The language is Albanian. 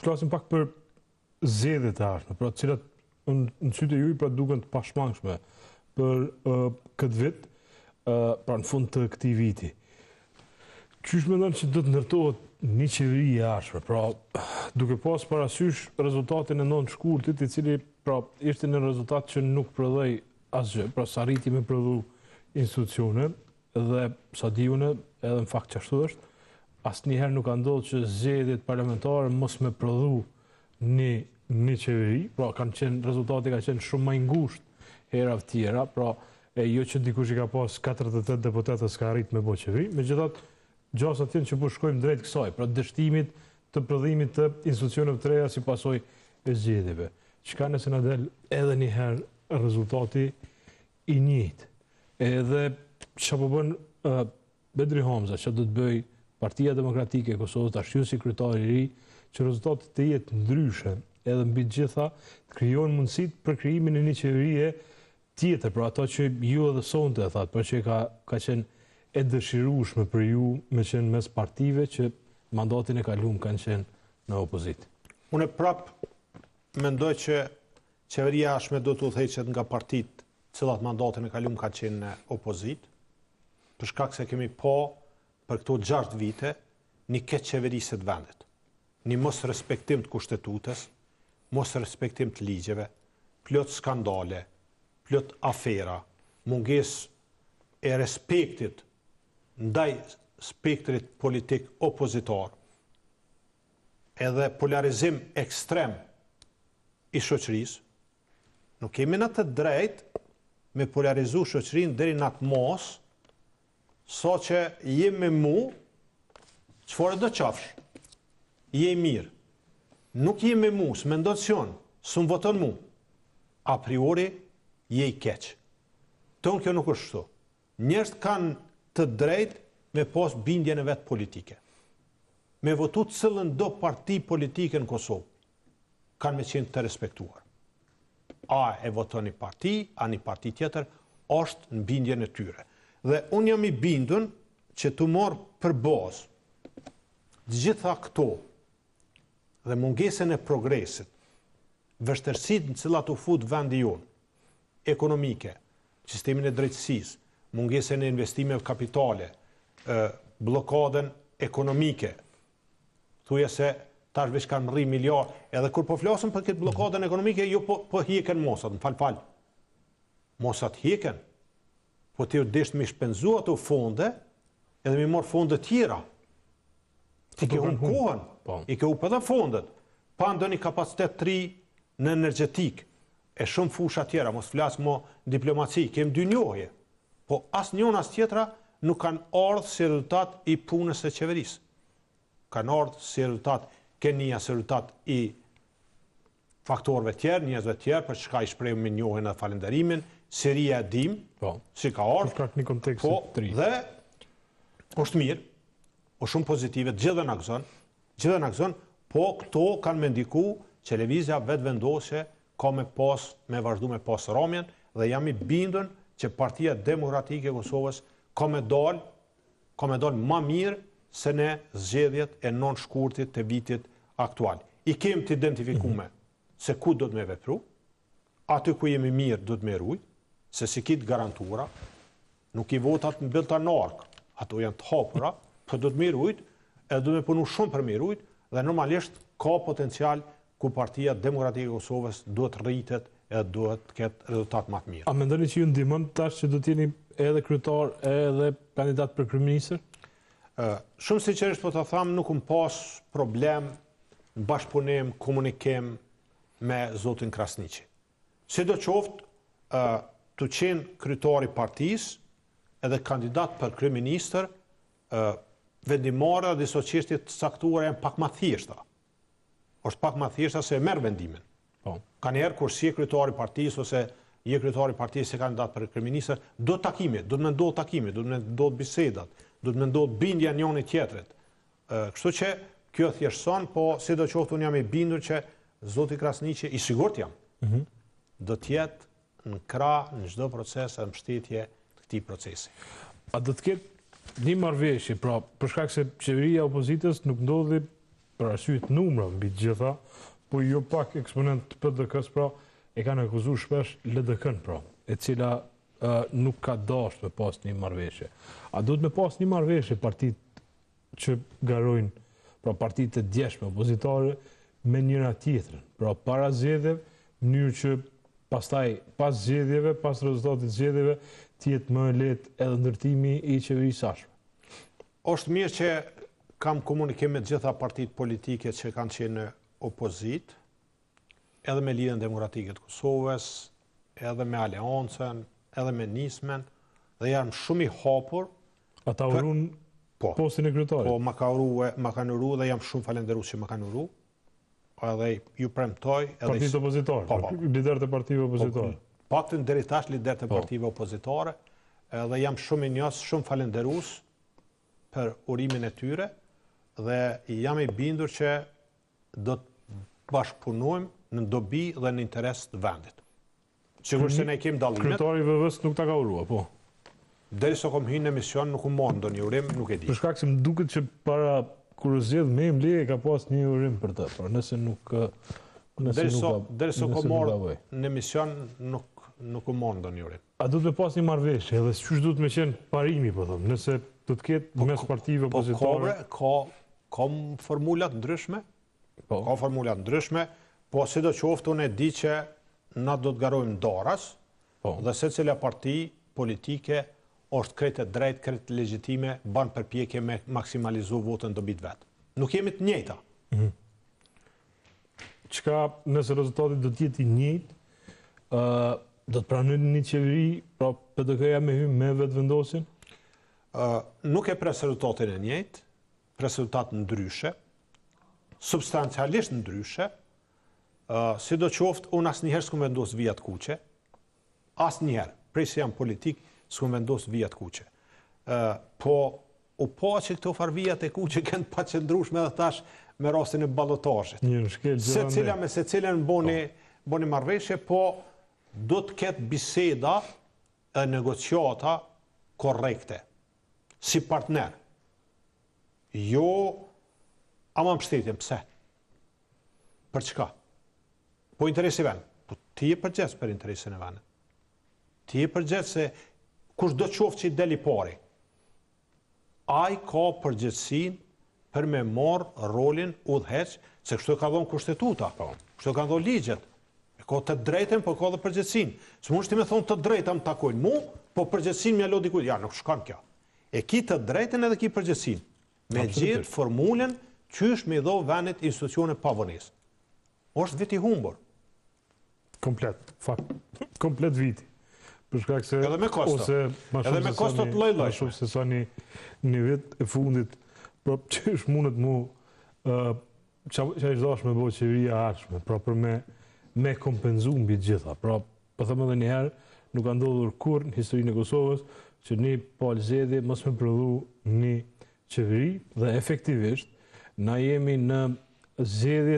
flasim pak për zgjedhjet e ardhshme, pra të cilat në sytë e juaj pra duken të pashmangshme për këtë vit, pra në fund të këtij viti. Qysh mendon që do të ndërtohet një qeveri e ardhshme, pra duke pas parasysh rezultatin e 9 shkurtit, i cili pra ishte një rezultat që nuk prodhoi asgjë, pra sa arriti me prodhu institucione dhe sa diune, edhe në fakt qashtu është, asnjëherë nuk ka ndodhur që zgjedhjet parlamentare mos me prodhu një qeveri, pra rezultati ka qenë shumë më i ngushtë hera të tjera, pra jo që dikush i ka pas 48 deputetë s'ka arrit me bë qeveri, megjithatë gjasa tjenë që po shkojmë drejt kësaj, pra dështimit të prodhimit të institucioneve të reja si pasojë e zgjedhjeve. Çka nëse na del edhe një herë rezultati i njëjtë. Edhe çfarë po bën Bedri Hamza, që do të bëj Partia Demokratike e Kosovës, tash si kryetari i ri, që rezultati të jetë ndryshe, edhe mbi të gjitha të krijohen mundësitë për krijimin e një qeverie tjetër, pra ato që ju edhe sonte e thatë, për që ka qenë e dëshirueshme për ju me qenë mes partive që mandatin e kaluar kanë qenë në opozitë. Unë prap mendoj që qeveria e ardhshme do të udhëheqet nga partitë të cilat mandatin e kaluar kanë qenë në opozitë, për shkak se kemi për këto 6 vite një keq qeverisje të vendit, një mos respektim të kushtetutës, mos respektim të ligjeve, plot skandale, plot afera, mungesë e respektit ndaj spektrit politik opozitar, edhe polarizim ekstrem i shoqërisë, nuk kemi në të drejtë me polarizu shoqërinë deri në atë mos, sa që je me mu, çfarë do qafsh, je mirë. Nuk je me mu, s'me ndonë s'm voton mu, a priori je i keq. Tonë kjo nuk është shtu. Njerëzit kanë të drejtë me pas bindjen e vetë politike. Me votu cëllën do parti politike në Kosovë, kanë me qenë të respektuar. A e voton një parti, a një parti tjetër, është në bindjen e tyre. Dhe unë jam i bindun që të morë për bazë gjitha këto dhe mungesën e progresit, vështërsitë në cilat u fut vendi jonë, ekonomike, sistemin e drejtësisë, mungesën e investimeve kapitale, blokadën ekonomike. Thuja se tash veç kanë rri miliard, edhe kur po flasëm për këtë blokadën ekonomike, jo po hiken mosat, në fal. Mosat hiken, po të desht me shpenzu ato fonde, edhe me marë fonde tjera. Ti ke unë kohën, i ke u përda fondet, pa ndonjë kapacitet të ri në energjetik, e shumë fusha tjera, mos flasë mo diplomaci, kem dy njohje, po as njën as tjetra nuk kanë ardhë si rezultat i punës së qeverisë. Kanë ardhë si rezultat, kenia si rezultat i faktorëve tjerë, njerëzve tjerë, për çka i shprehim me njohjen dhe falënderimin, seria e dim, si ka ardhur, dhe është mirë, o shumë pozitive, gjithë dhe në gëzën, po këto kanë me ndiku që lëvizja vetë vendosje ka me vazhdu me pas ramjen, dhe jam i bindun që Partia Demokratike e Kosovës ka me dal ma mirë se në zgjedhjet e 9 shkurtit të vitit aktual. I kem të identifikume se ku do të me vepru, aty ku jemi mirë do të me rujt, se si kitë garantura, nuk i votat në bëllta narkë, ato janë të hapura, për do të me rujt, edhe do të me punu shumë për me rujt, dhe normalisht ka potencial ku Partia Demokratike e Kosovës do të rritet edhe do të ketë rezultat më të mirë. A mendoni që ju ndihmon tash që do të jeni edhe kryetar edhe kandidat për kryeministër? Shumë sinqerisht po të tham, nuk më pas problem në bashkëpunim, komunikim me zotin Krasniqi. Sidoqoftë, të qenë kryetari partisë edhe kandidat për kryeministër, vendimmarrja dhe disa çështje të caktuara janë pak më thjeshta. Është pak më thjeshta se merr vendimin. Ka njerë kur si e kryetari partisë ose je kryetari partisë se kandidat për kryeministër, do takime, do të më ndodh takime, do të më ndodh bisedat, do të më ndodh bindja njëri tjetrit. Kështu që kjo thjeshtëson, po sidoqoftë unë jam i bindur që zoti Krasniqi, i sigurt jam, do të jetë në krah në çdo proces e mbështetje të këtij procesi. A do të ketë një marrëveshje, pra për shkak se qeveria e opozitës nuk ndodhi për arsye të numra mbi të gjitha, po jo pak eksponent të PDK-s pra e kanë akuzuar shpesh LDK-n pra, e cila nuk ka dashur me pas një marrëveshje. A duhet me pas një marrëveshje partitë që garojnë, pra partitë të djeshme opozitare me njëra tjetrën, pra para zgjedhjeve, në mënyrë që pastaj pas zgjedhjeve, pas rezultatit të zgjedhjeve, të jetë më lehtë edhe ndërtimi i qeverisë sashme. Është mirë që kam komunikim me gjitha partitë politike që kanë qenë në opozit, edhe me Lidhjen Demokratike të Kosovës, edhe me Aleancën, edhe me Nismen, dhe janë shumë i hapur. Ata urun postin e kryetarit. Po, ma kanë uru dhe jam shumë falenderues që ma kanë uru. Edhe ju premtoj... Partitë opozitare, liderët e partive opozitare. Paktën deri tash liderët e partive opozitare, edhe jam shumë i njohës, shumë falenderues për urimin e tyre, dhe jam i bindur që do të bashkëpunojmë në dobi dhe në interes të vendit. Sigurisht se ne kemi dallimet. Kryetari i VV-s nuk ta ka urua, po. Derisa kom hyrë në emision, nuk u mor ndonjë urim, nuk e di. Për shkak se më duket që para kur u zgjedh me Mleje ka pas një urim për të, por nëse nuk derisa kom marrë në emision, nuk u mor ndonjë urim. A duhet me pas një marrëveshje, edhe ç'është duhet me qenë parimi, po them, nëse do të ketë mes partive opozitare. Ka formulat ndryshme. Ka formulat ndryshme, po sidoqoftë unë e di që na do të garojmë daras, dhe secila parti politike është krejt e drejt, krejt legjitime, ban përpjekje me maksimalizu votën dobit vetë. Nuk jemi të njëjta. Çka nëse rezultati do të jetë i njëjtë, do të pranojnë një qeveri, pra PDK-ja me hym me vetëvendosin? Nuk e pres rezultatin e njëjtë, pres rezultat ndryshe, substancialisht ndryshe, sidoqoftë unë asnjëherë s'kam vendos vijat kuqe, asnjëherë, prej se jam politik, s'kam vendos vijat kuqe. Po u pa që këto farvijat e kuqe kanë pa qëndrueshme edhe tash me rastin e ballotazhit. Secila me secilën boni marrëveshje, po do të ketë biseda e negociata korrekte, si partner. Jo, ama mbështetjen, pse? Për çka? Po interesi vend. Po ti je përgjegjës për interesin e vendit. Ti je përgjegjës se kush do qoftë që i deli pari, ai ka përgjegjësinë për me marrë rolin udhëheq, se kështu e ka dhënë kushtetuta, kështu e ka dhënë ligjet. Ka të drejtën, po ka dhe përgjegjësinë. S'mund ti më thon të drejta më takojnë mu, po përgjegjësinë më lë dikujt. Ja, nuk shkon kjo. E ki të drejtën edhe ki përgjegjësinë. Me gjithë formulën qysh me i dho vendit institucione pavonisë. Është vit i humbur. Komplet viti. Për shkak se edhe me kosto. Edhe me kosto të lloj-llojshme. Shumë se sa një vit e fundit, pra çish mundet mu çfarë dash me bëj qeveria ardhshme, pra për me kompenzu mbi të gjitha. Pra, po them edhe një herë, nuk ka ndodhur kurrë në historinë e Kosovës që një palë zgjedhje mos me prodhu një qeveri, dhe efektivisht na jemi në zgjedhje